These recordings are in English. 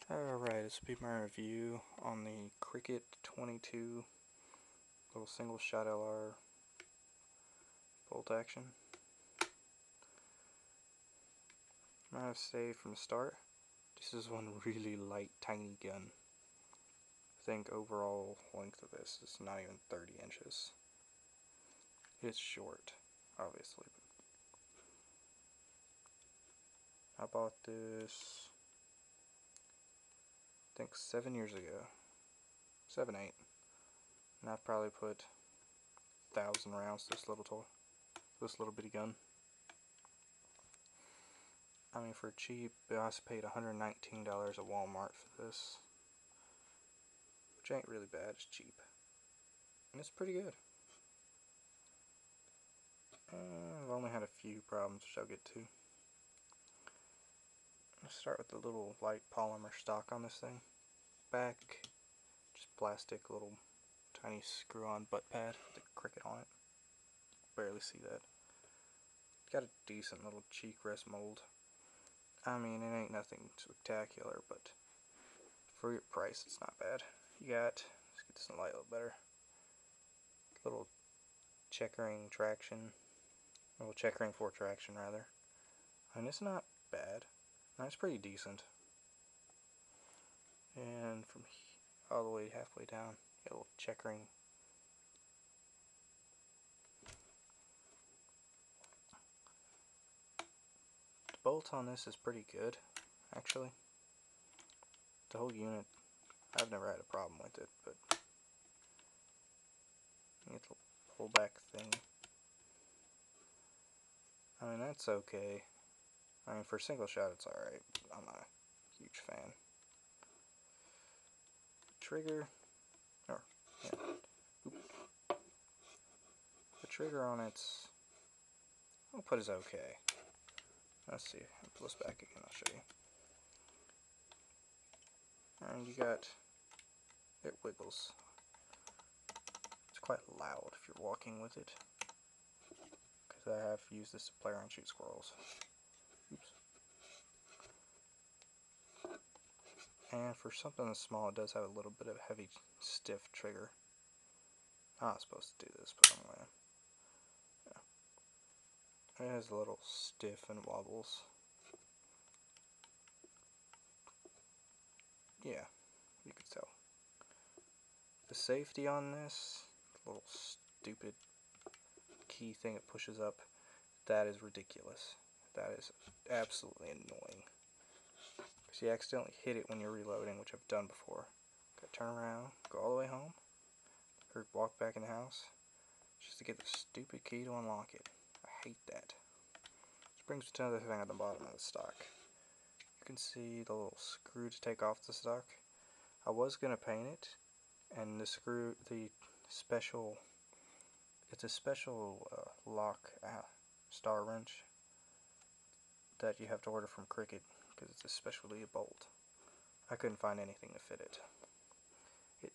Alright, this will be my review on the Cricket 22 little single shot LR bolt action. I have to say from the start, this is one really light, tiny gun. I think overall length of this is not even 30 inches. It's short, obviously. I bought this, I think 7 years ago. 7, 8. And I've probably put 1,000 rounds to this little toy. This little bitty gun. I mean, for cheap, I also paid $119 at Walmart for this, which ain't really bad. It's cheap, and it's pretty good. I've only had a few problems, which I'll get to. Let's start with the little light polymer stock on this thing. Back, just plastic, little tiny screw-on butt pad with a Cricket on it. Barely see that. Got a decent little cheek rest mold. I mean, it ain't nothing spectacular, but for your price, it's not bad. You got, let's get this in the light a little better, little checkering traction, little checkering for traction rather. And it's not bad. No, it's pretty decent. And from all the way halfway down, a little checkering. The bolt on this is pretty good, actually. The whole unit, I've never had a problem with it, but you get the pullback thing. I mean, that's okay. I mean, for single shot, it's alright. I'm not a huge fan. Trigger, or yeah, the trigger on it's, I'll put as okay. Let's see, I'll pull this back again, I'll show you. And you got, it wiggles. It's quite loud if you're walking with it, because I have used this to play around and shoot squirrels. Oops. And for something this small, it does have a little bit of heavy, stiff trigger. I'm not supposed to do this, but I'm gonna. Yeah. It is a little stiff and wobbles. Yeah, you can tell. The safety on this little stupid key thing it pushes up, that is ridiculous. That is absolutely annoying. Because you accidentally hit it when you're reloading, which I've done before. Gotta turn around, go all the way home, or walk back in the house, just to get the stupid key to unlock it. I hate that. Which brings me to another thing at the bottom of the stock. You can see the little screw to take off the stock. I was gonna paint it, and the screw, the special, it's a special lock star wrench that you have to order from Cricket because it's a specialty bolt. I couldn't find anything to fit it. It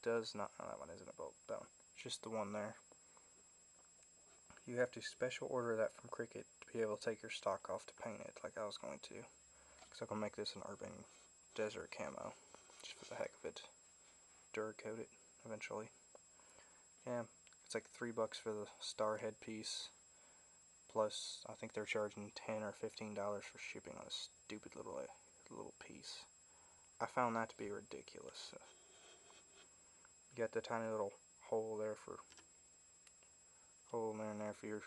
does not, no, that one isn't a bolt, that one, it's just the one there. You have to special order that from Cricket to be able to take your stock off to paint it like I was going to. Because I'm going to make this an urban desert camo, just for the heck of it. Duracoat it eventually. Yeah, it's like $3 for the star headpiece. Plus, I think they're charging $10 or $15 for shipping on a stupid little piece. I found that to be ridiculous. You got the tiny little hole there for hole in there for your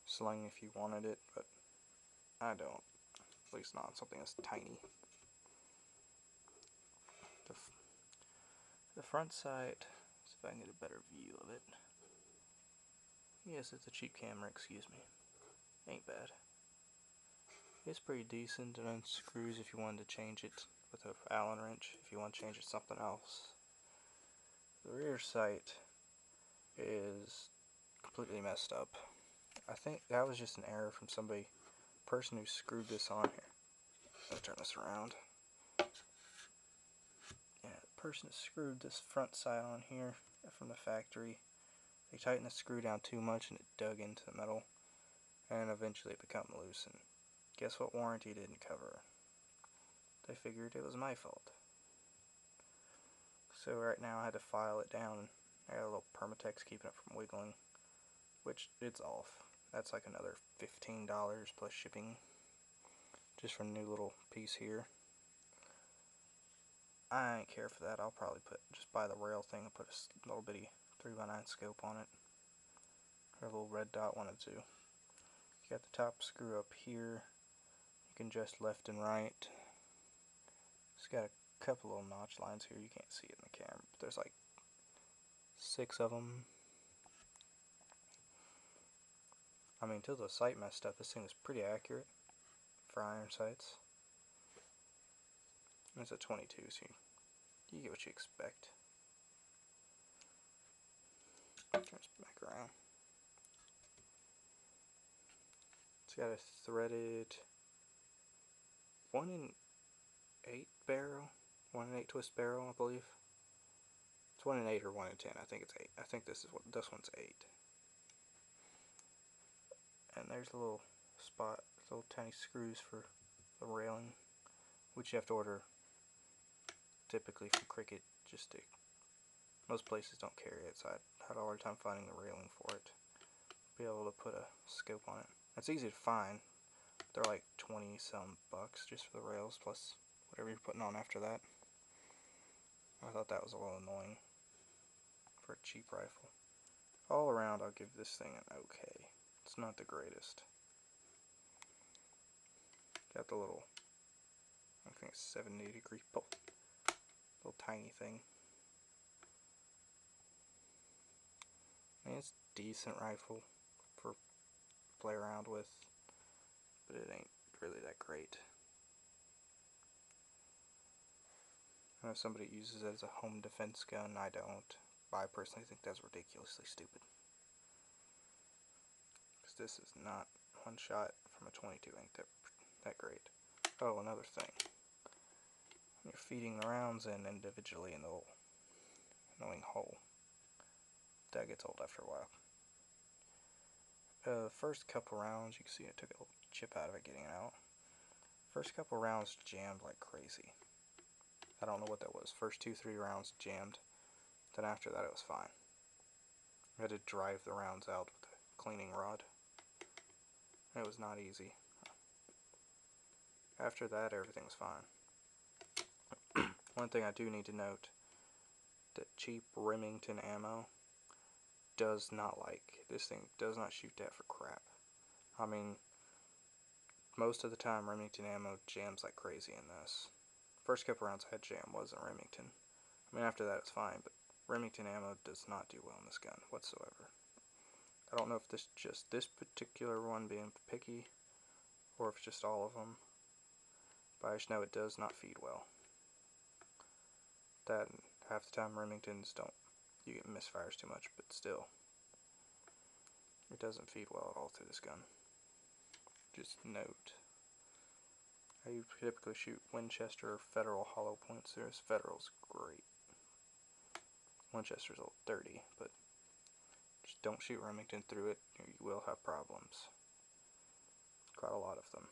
sling if you wanted it, but I don't. At least not something that's tiny. The front sight, see if I can get a better view of it. Yes, it's a cheap camera, excuse me. Ain't bad. It's pretty decent. It unscrews if you wanted to change it with an Allen wrench, if you want to change it to something else. The rear sight is completely messed up. I think that was just an error from somebody, person who screwed this on here. Let's turn this around. Yeah, the person that screwed this front sight on here from the factory, they tightened the screw down too much and it dug into the metal, and eventually it became loose. And guess what warranty didn't cover? they figured it was my fault. So right now I had to file it down. I got a little Permatex keeping it from wiggling, which it's off. That's like another $15 plus shipping just for a new little piece here. I ain't care for that. I'll probably just buy the rail thing and put a little bitty 3x9 scope on it. Or a little red dot 1 and 2. You got the top screw up here. You can adjust left and right. It's got a couple little notch lines here. You can't see it in the camera, but there's like 6 of them. I mean, until the sight messed up, this thing was pretty accurate for iron sights. And it's a 22, so you get what you expect. Turns back around. It's got a threaded 1 in 8 barrel, 1 in 8 twist barrel, I believe. It's 1 in 8 or 1 in 10. I think it's 8. I think this one's 8. And there's a little spot, little tiny screws for the railing, which you have to order typically from Cricut. Most places don't carry it, so I had a hard time finding the railing for it. Be able to put a scope on it. It's easy to find. They're like 20 some bucks just for the rails plus whatever you're putting on after that. I thought that was a little annoying for a cheap rifle. All around, I'll give this thing an okay. It's not the greatest. Got the little, I think it's 70-degree pull. Little tiny thing. I mean, it's a decent rifle for play around with, but it ain't really that great. I know somebody uses it as a home defense gun. I don't. But I personally think that's ridiculously stupid. Because this is not one shot from a 22 ain't that great. Oh, another thing. When you're feeding the rounds in individually in the little annoying hole, that gets old after a while. The first couple rounds, you can see it took a little chip out of it getting it out. First couple rounds jammed like crazy. I don't know what that was. First 2-3 rounds jammed. Then after that it was fine. I had to drive the rounds out with a cleaning rod. It was not easy. After that everything was fine. One thing I do need to note, that cheap Remington ammo does not this thing does not shoot that for crap. I mean, most of the time Remington ammo jams like crazy in this. First couple rounds I had jam wasn't Remington. I mean, after that it's fine, but Remington ammo does not do well in this gun whatsoever. I don't know if this particular one being picky, or if it's just all of them, but I just know it does not feed well. That, and half the time Remingtons you get misfires too much, but still, it doesn't feed well at all through this gun. Just note. I typically shoot Winchester or Federal hollow points. Federal's great. Winchester's a little dirty, but just don't shoot Remington through it, or you will have problems. Quite a lot of them.